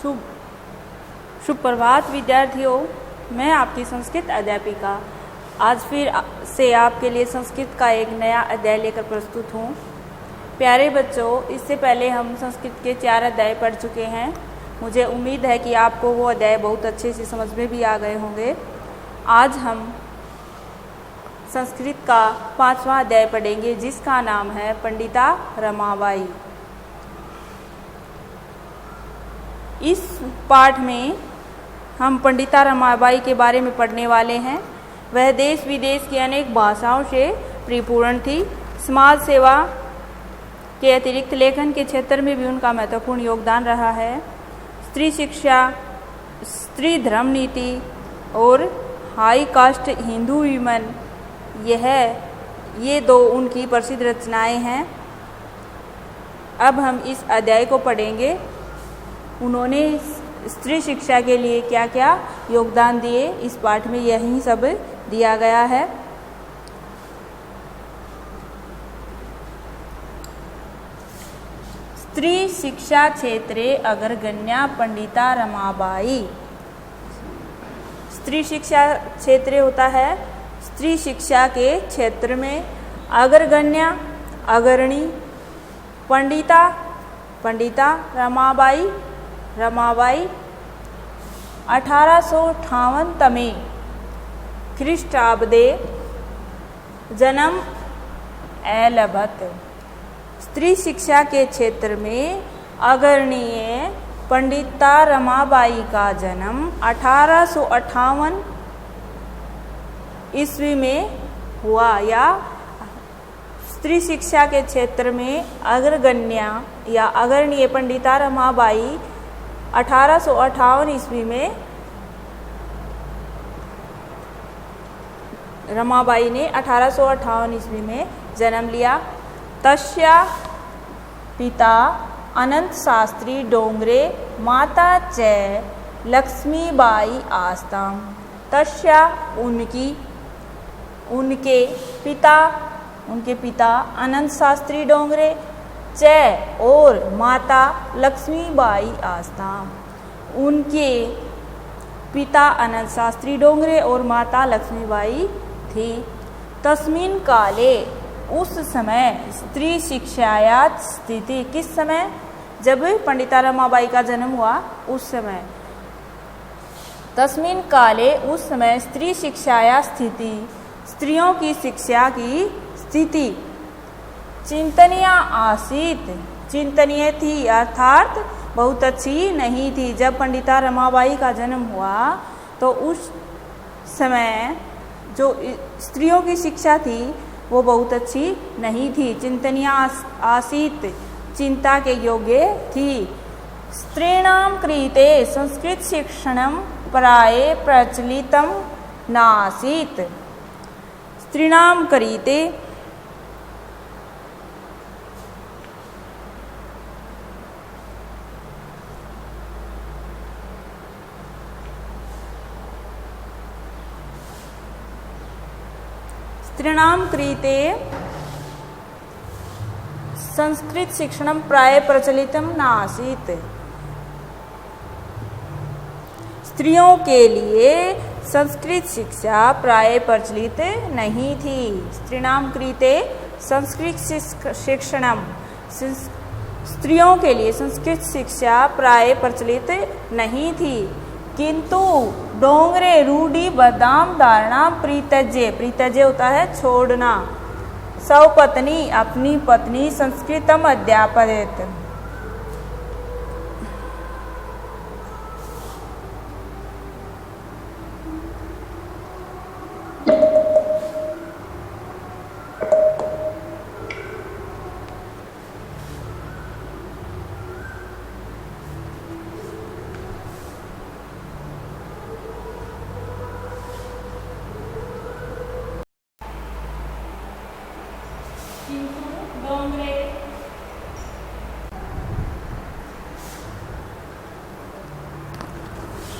शुभ प्रभात विद्यार्थियों। मैं आपकी संस्कृत अध्यापिका आज फिर से आपके लिए संस्कृत का एक नया अध्याय लेकर प्रस्तुत हूँ। प्यारे बच्चों, इससे पहले हम संस्कृत के 4 अध्याय पढ़ चुके हैं। मुझे उम्मीद है कि आपको वो अध्याय बहुत अच्छे से समझ में भी आ गए होंगे। आज हम संस्कृत का 5वां अध्याय पढ़ेंगे, जिसका नाम है पंडिता रमाबाई। इस पाठ में हम पंडिता रमाबाई के बारे में पढ़ने वाले हैं। वह देश विदेश की अनेक भाषाओं से परिपूर्ण थी। समाज सेवा के अतिरिक्त लेखन के क्षेत्र में भी उनका महत्वपूर्ण योगदान रहा है। स्त्री शिक्षा, स्त्री धर्म नीति और हाई कास्ट हिंदू विमन, ये 2 उनकी प्रसिद्ध रचनाएं हैं। अब हम इस अध्याय को पढ़ेंगे। उन्होंने स्त्री शिक्षा के लिए क्या क्या योगदान दिए, इस पाठ में यही सब दिया गया है। स्त्री शिक्षा क्षेत्रे अग्रगण्या पंडिता रमाबाई। स्त्री शिक्षा क्षेत्र होता है स्त्री शिक्षा के क्षेत्र में अग्रगण्या, अग्रणी, पंडिता रमाबाई 1858 तमे ख्रीष्टाब्दे जन्म एलभत। स्त्री शिक्षा के क्षेत्र में अग्रणीय पंडिता रमाबाई का जन्म 1858 ईस्वी में हुआ, या स्त्री शिक्षा के क्षेत्र में अग्रगण्या या अग्रणीय पंडिता रमाबाई 1858 ईस्वी में रमाबाई ने 1858 ईस्वी में जन्म लिया। तस्या पिता अनंत शास्त्री डोंगरे, माता च लक्ष्मीबाई आस्ताम। तस्या उनके पिता अनंत शास्त्री डोंगरे च और माता लक्ष्मीबाई आस्ताम। उनके पिता अनंत शास्त्री डोंगरे और माता लक्ष्मीबाई थी। तस्मिन् काले, उस समय, स्त्री शिक्षाया स्थिति, किस समय? जब पंडिता रमाबाई का जन्म हुआ उस समय। तस्मिन् काले, उस समय, स्त्री शिक्षाया स्थिति, स्त्रियों की शिक्षा की स्थिति चिंतनीय थी, अर्थात बहुत अच्छी नहीं थी। जब पंडिता रमाबाई का जन्म हुआ तो उस समय जो स्त्रियों की शिक्षा थी वो बहुत अच्छी नहीं थी। चिंतनीय आसीत, चिंता के योग्य थी। स्त्रीणां कृते संस्कृत शिक्षणं प्राये प्रचलितं नासीत्। स्त्रीणां कृते संस्कृत शिक्षणं प्राय प्रचलितम नासीत्। स्त्रियों के लिए संस्कृत शिक्षा प्राय प्रचलित नहीं थी। स्त्रीणां कृते संस्कृत शिक्षणं, स्त्रियों के लिए संस्कृत शिक्षा प्राय प्रचलित नहीं थी। किंतु डोंगरे रूढ़ी बदाम धारणा प्रीतज्य होता है छोड़ना। सौपत्नी, अपनी पत्नी, संस्कृतम अध्यापयत,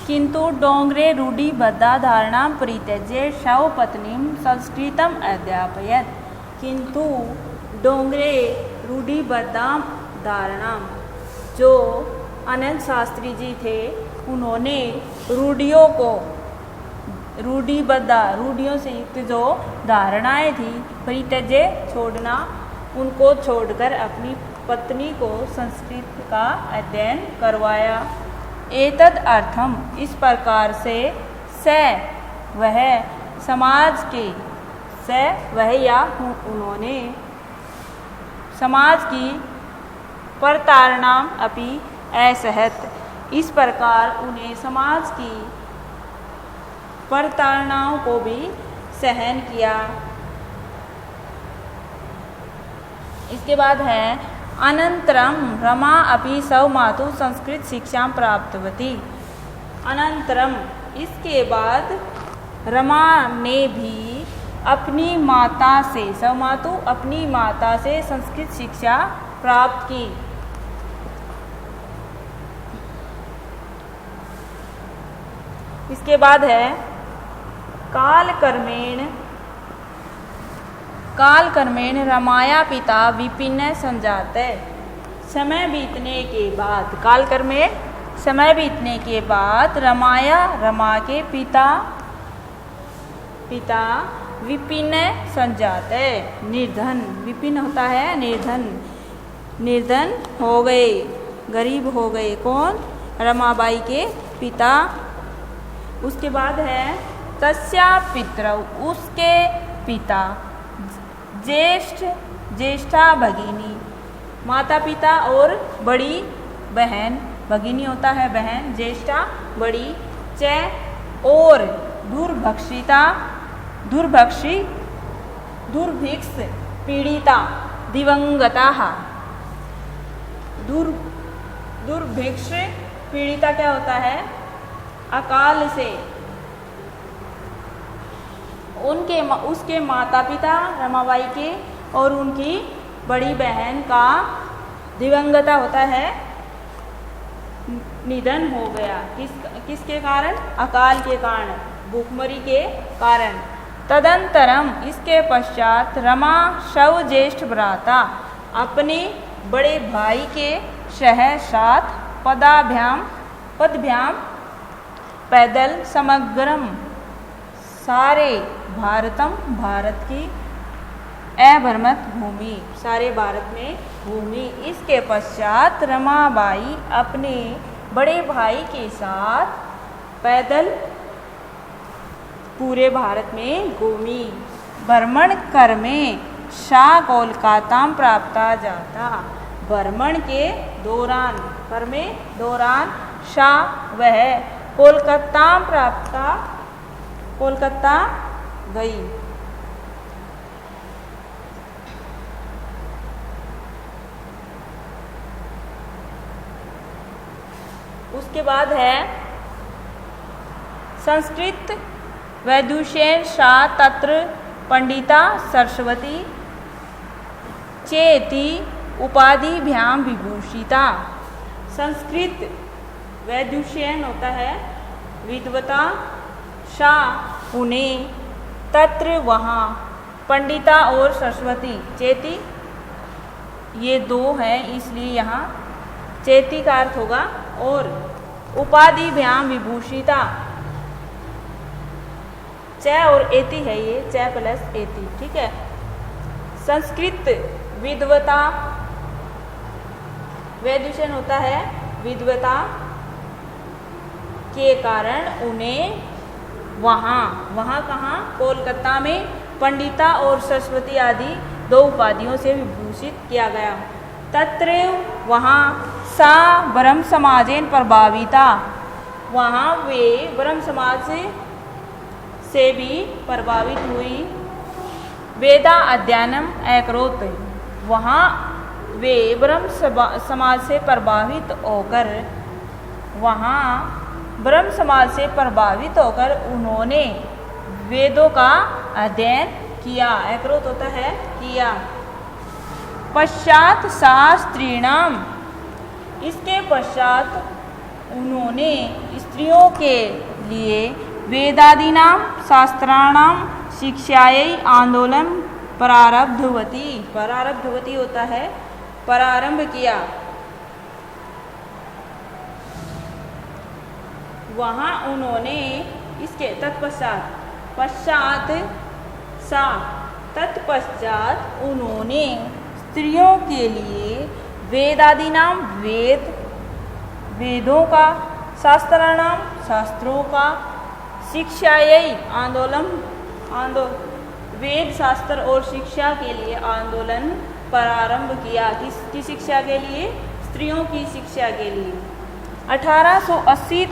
किंतु डोंगरे रूढ़िबद्धा धारणा परित्यज्य सौपत्नीं संस्कृतम अध्यापयत। किंतु डोंगरे रूढ़िबद्धा धारणा, जो अनंत शास्त्री जी थे, उन्होंने रूढ़ियों से युक्त जो धारणाएं थी, परित्यज्य छोड़ना, उनको छोड़कर अपनी पत्नी को संस्कृत का अध्ययन करवाया। एतद अर्थम, इस प्रकार से स वह समाज के, स वह या उन्होंने समाज की प्रताड़नाम अपि असहत, इस प्रकार उन्हें समाज की प्रताड़नाओं को भी सहन किया। इसके बाद है अनंतरम रमा अपि स्वमातु संस्कृत शिक्षा प्राप्तवती। अनंतरम, इसके बाद रमा ने भी अपनी माता से, स्वमातु अपनी माता से संस्कृत शिक्षा प्राप्त की। इसके बाद है काल कर्मेण रमाया पिता विपिन संजात। समय बीतने के बाद, काल कर्मेण समय बीतने के बाद रमा के पिता विपिन संजात, निर्धन, विपिन होता है निर्धन हो गए, गरीब हो गए। कौन? रमाबाई के पिता। उसके बाद है तस्या पितरौ, उसके पिता, ज्येष्ठा भगिनी, माता पिता और बड़ी बहन, भगिनी होता है बहन, ज्येष्ठा बड़ी, च और दुर्भिक्ष पीड़िता दिवंगता। दुर्भिक्ष पीड़िता क्या होता है? अकाल से उसके माता पिता रमाबाई के और उनकी बड़ी बहन का दिवंगता होता है, निधन हो गया। किसके कारण? अकाल के कारण, भूखमरी के कारण। तदंतरम, इसके पश्चात रमा शव ज्येष्ठ भ्राता, अपने बड़े भाई के साथ पदभ्याम पैदल समग्रम, सारे भारतम, भारत की, अभ्रमत भूमि, सारे भारत में भूमि। इसके पश्चात रमाबाई अपने बड़े भाई के साथ पैदल पूरे भारत में घूमी। भ्रमण कर में शाह कोलकाता प्राप्ता जाता, भ्रमण के दौरान, कर में दौरान, शाह वह कोलकाता प्राप्ता, कोलकाता गई। उसके बाद है संस्कृत वैदुषेण शाह तत्र पंडिता सरस्वती चेति उपाधिभ्याम विभूषिता। संस्कृत वैदुषेण होता है विद्वता, शाह उन्हें, तत्र वहाँ, पंडिता और सरस्वती, चेति ये दो हैं इसलिए यहाँ चेति का अर्थ होगा, और उपाधिभ्याम विभूषिता, च और एति है, ये च प्लस एति, ठीक है। संस्कृत विद्वता, वैदुषण होता है विद्वता के कारण उन्हें वहाँ कहाँ? कोलकाता में पंडिता और सरस्वती आदि दो उपाधियों से विभूषित किया गया। तत्रैव वहाँ सा ब्रह्म समाजेन प्रभाविता, वहाँ वे ब्रह्म समाज से भी प्रभावित हुई। वेदा अध्ययनम अकरोत, वहाँ वे ब्रह्म समाज से प्रभावित होकर, उन्होंने वेदों का अध्ययन किया। अकरोत होता है किया। पश्चात शास्त्रीणाम, इसके पश्चात उन्होंने स्त्रियों के लिए वेदादीनाम शास्त्राणाम शिक्षायै आंदोलन प्रारब्धवती होता है प्रारंभ किया। वहाँ उन्होंने इसके तत्पश्चात उन्होंने स्त्रियों के लिए वेदादि नाम वेदों का, शास्त्राणाम शास्त्रों का, शिक्षायै वेद शास्त्र और शिक्षा के लिए आंदोलन प्रारंभ किया। किसकी शिक्षा के लिए? स्त्रियों की शिक्षा के लिए। 1880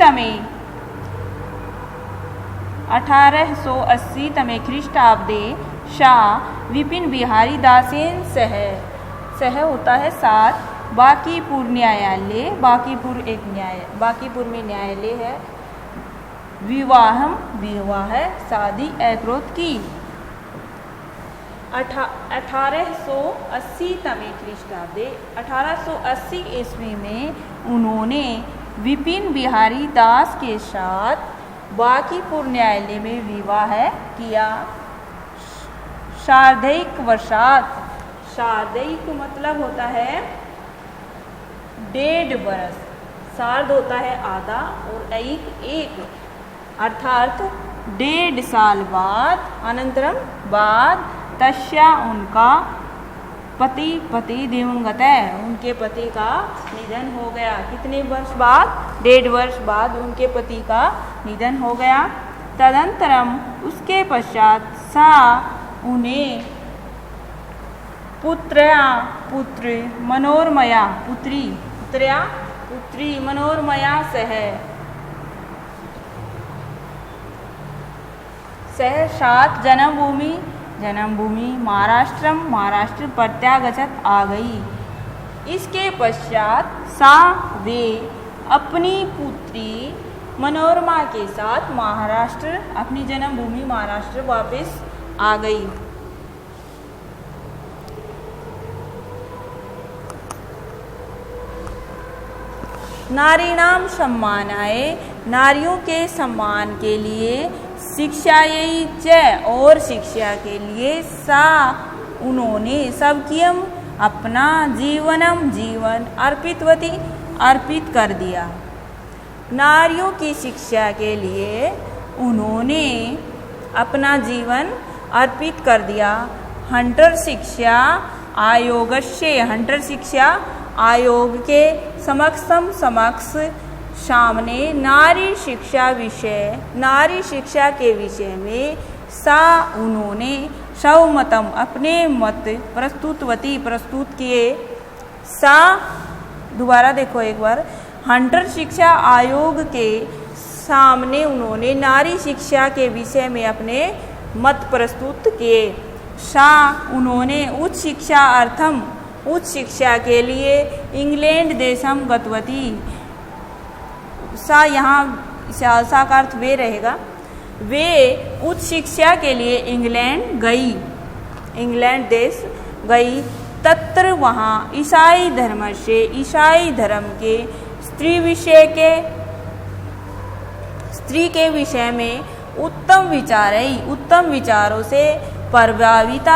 तमे ख्रीष्टाब्दे शाह विपिन बिहारी दासेन सह होता है 7 बांकीपुर न्यायालय, बांकीपुर में न्यायालय है, विवाह शादी एक्रोध की। 1880 तमे ख्रीष्टाब्दे 1880 ईस्वी में उन्होंने विपिन बिहारी दास के साथ बांकीपुर न्यायालय में विवाह किया। शारदैक वर्षात, शारदैक मतलब होता है 1.5 वर्ष, शार्द होता है आधा और ऐक 1, अर्थात 1.5 साल बाद, अनंतरम बाद, तस्या उनका पति दिवंगत है, उनके पति का निधन हो गया। कितने वर्ष बाद? 1.5 वर्ष बाद उनके पति का निधन हो गया। तदंतरम उसके पश्चात सा उन्हें पुत्री मनोरमया सह 7 जन्मभूमि महाराष्ट्र प्रत्यागछत आ गई। इसके पश्चात सा वे अपनी पुत्री मनोरमा के साथ महाराष्ट्र, अपनी जन्मभूमि महाराष्ट्र वापस आ गई। नारीणाम सम्मानाय, नारियों के सम्मान के लिए, शिक्षायै च और शिक्षा के लिए, सा उन्होंने, सबकियम अपना, जीवन अर्पित कर दिया। नारियों की शिक्षा के लिए उन्होंने अपना जीवन अर्पित कर दिया। हंटर शिक्षा आयोग के समक्ष सामने नारी शिक्षा के विषय में सा उन्होंने स्वमतम अपने मत प्रस्तुत किए। सा, दोबारा देखो एक बार, हंटर शिक्षा आयोग के सामने उन्होंने नारी शिक्षा के विषय में अपने मत प्रस्तुत किए। सा उन्होंने उच्च शिक्षा के लिए इंग्लैंड देशम गतवती। सा यहाँ सा का अर्थ वे रहेगा, वे उच्च शिक्षा के लिए इंग्लैंड देश गई। तत्र वहाँ ईसाई धर्म के स्त्री के विषय में उत्तम विचारों से प्रभावित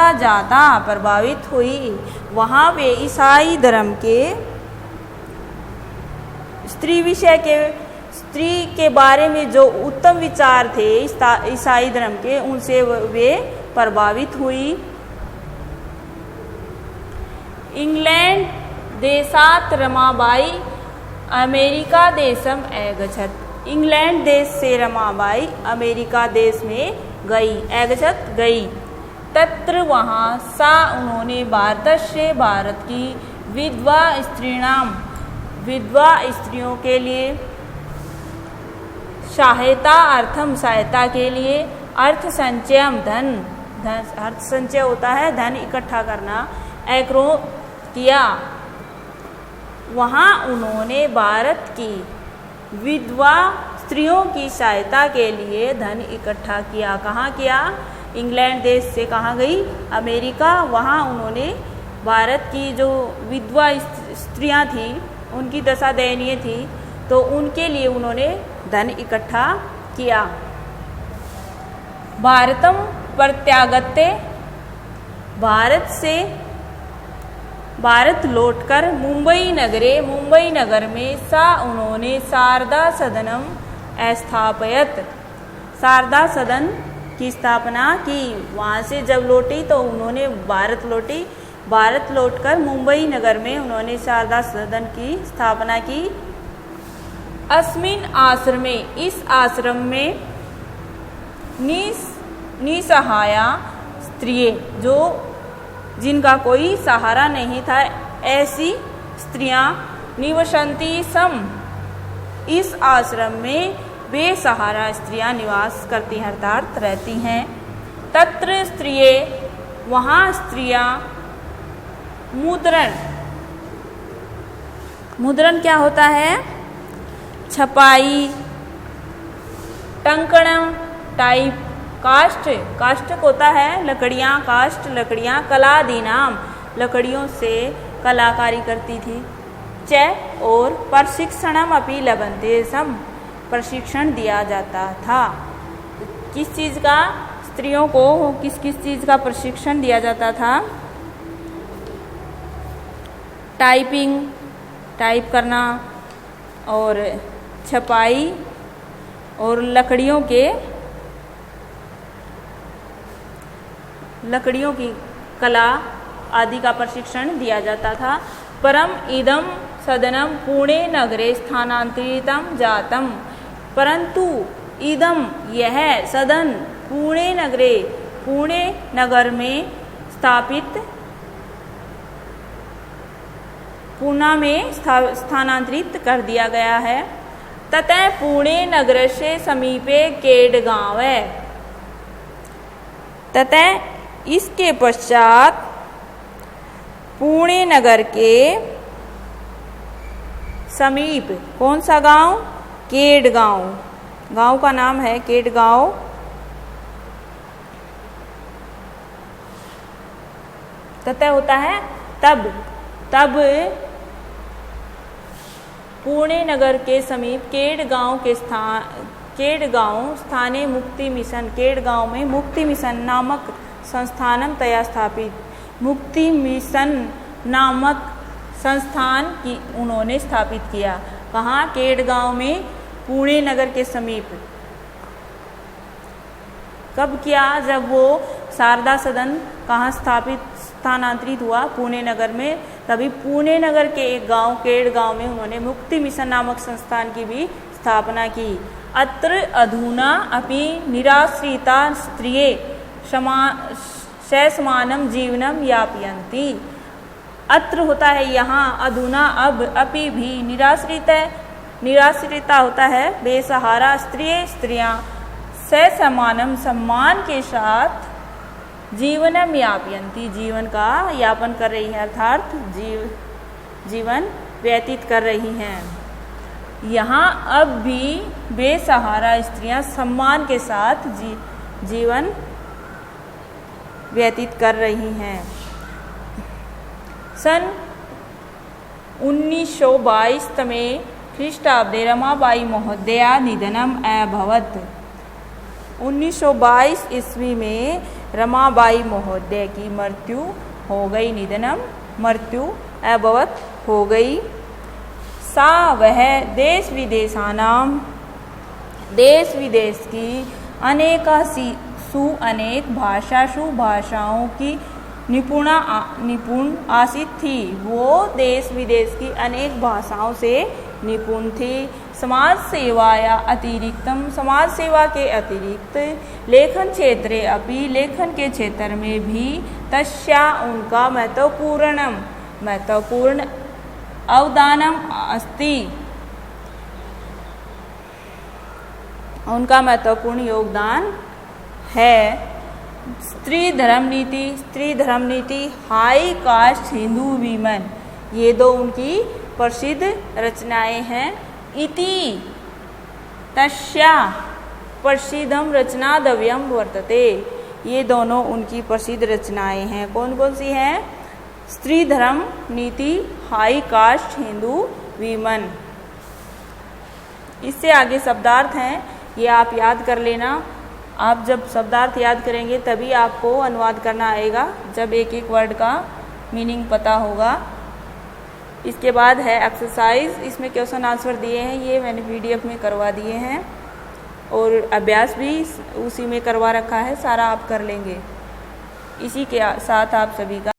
हुई। वहाँ वे ईसाई धर्म के स्त्री के बारे में जो उत्तम विचार थे ईसाई धर्म के, उनसे वे प्रभावित हुई। इंग्लैंड देशात रमाबाई अमेरिका देशम अगछत। इंग्लैंड देश से रमाबाई अमेरिका देश में गई। तत्र वहाँ सा उन्होंने भारत की विधवा स्त्रियों के लिए सहायता के लिए अर्थ संचय होता है धन इकट्ठा करना, एक्रो किया। वहाँ उन्होंने भारत की विधवा स्त्रियों की सहायता के लिए धन इकट्ठा किया। कहाँ किया? इंग्लैंड देश से कहाँ गई? अमेरिका। वहाँ उन्होंने भारत की जो विधवा स्त्रियाँ थी, उनकी दशा दयनीय थी, तो उनके लिए उन्होंने धन इकट्ठा किया। भारतम प्रत्यागत्य, भारत लौटकर मुंबई नगर में सा उन्होंने शारदा सदनम अस्थापयत, शारदा सदन की स्थापना की। वहाँ से जब लौटी तो उन्होंने भारत लौटी, भारत लौटकर मुंबई नगर में उन्होंने शारदा सदन की स्थापना की। अस्मिन आश्रमे, इस आश्रम में निसहाया स्त्रिये, जो जिनका कोई सहारा नहीं था, ऐसी स्त्रियां निवसंती सम, इस आश्रम में बेसहारा स्त्रियां निवास करती हैं अर्थात रहती हैं। तत्र स्त्रिये, वहाँ स्त्रियां मुद्रण, मुद्रण क्या होता है? छपाई, टंकणम टाइप, काष्ठ, काष्ठ होता है लकड़ियाँ, काष्ठ लकड़ियाँ, कलादीनाम, लकड़ियों से कलाकारी करती थी। च और प्रशिक्षणम अपि लभन्ते सम, प्रशिक्षण दिया जाता था। किस चीज़ का? स्त्रियों को किस किस चीज़ का प्रशिक्षण दिया जाता था? टाइपिंग, टाइप करना, और छपाई, और लकड़ियों की कला आदि का प्रशिक्षण दिया जाता था। परम इदम सदनम पुणे नगरे स्थानांतरितम जातम, परंतु इदम यह सदन पुणे नगरे, पुणे नगर में स्थापित, पूना में स्थानांतरित कर दिया गया है। ततः पुणे नगर से समीपे केडगांव है, ततः इसके पश्चात पुणे नगर के समीप कौन सा गांव? केडगांव, गांव का नाम है केडगांव। ततः होता है तब, तब पुणे नगर के समीप केडगांव के केडगांव स्थाने मुक्ति मिशन, केडगांव में मुक्ति मिशन नामक संस्थानम तया स्थापित, मुक्ति मिशन नामक संस्थान की उन्होंने स्थापित किया। कहाँ? केडगांव में, पुणे नगर के समीप। कब किया? जब वो शारदा सदन कहाँ स्थानांतरित हुआ? पुणे नगर में। तभी पुणे नगर के एक गांव केडगांव में उन्होंने मुक्ति मिशन नामक संस्थान की भी स्थापना की। अत्र अधुना अपि निराश्रिता स्त्रिये समानम जीवनम यापयन्ति। अत्र होता है यहाँ, अधुना अब, अपि भी, निराश्रित है, निराश्रिता होता है बेसहारा, स्त्रियां समानम सम्मान के साथ जीवनम यापयन्ति, जीवन का यापन कर रही है, अर्थात जीवन व्यतीत कर रही हैं। यहाँ अब भी बेसहारा स्त्रियां सम्मान के साथ जीवन व्यतीत कर रही हैं। सन 1922 में ख्रीष्टाब्दे रमाबाई महोदया निधनम अभवत्। 1922 ईस्वी में रमाबाई महोदय की मृत्यु हो गई, निधनम मृत्यु, अभवत् हो गई। सा वह देश विदेशानाम, देश विदेश की अनेक भाषाओं की निपुण आसित थी। वो देश विदेश की अनेक भाषाओं से निपुण थी। समाज सेवा या अतिरिक्तम, समाज सेवा के अतिरिक्त लेखन क्षेत्रे अपि, लेखन के क्षेत्र में भी तस्या उनका महत्वपूर्ण अवदानम अस्ति, उनका महत्वपूर्ण योगदान है। स्त्री धर्म नीति, हाई कास्ट हिंदू वीमेन, ये दो उनकी प्रसिद्ध रचनाएं हैं। इति तस्या प्रसिद्धम रचनाद्वयम वर्तते, ये दोनों उनकी प्रसिद्ध रचनाएं हैं। कौन कौन सी हैं? स्त्री धर्म नीति, हाई कास्ट हिंदू वीमेन। इससे आगे शब्दार्थ हैं, ये आप याद कर लेना। आप जब शब्दार्थ याद करेंगे तभी आपको अनुवाद करना आएगा, जब एक एक वर्ड का मीनिंग पता होगा। इसके बाद है एक्सरसाइज, इसमें क्वेश्चन आंसर दिए हैं, ये मैंने PDF में करवा दिए हैं। और अभ्यास भी उसी में करवा रखा है, सारा आप कर लेंगे। इसी के साथ आप सभी का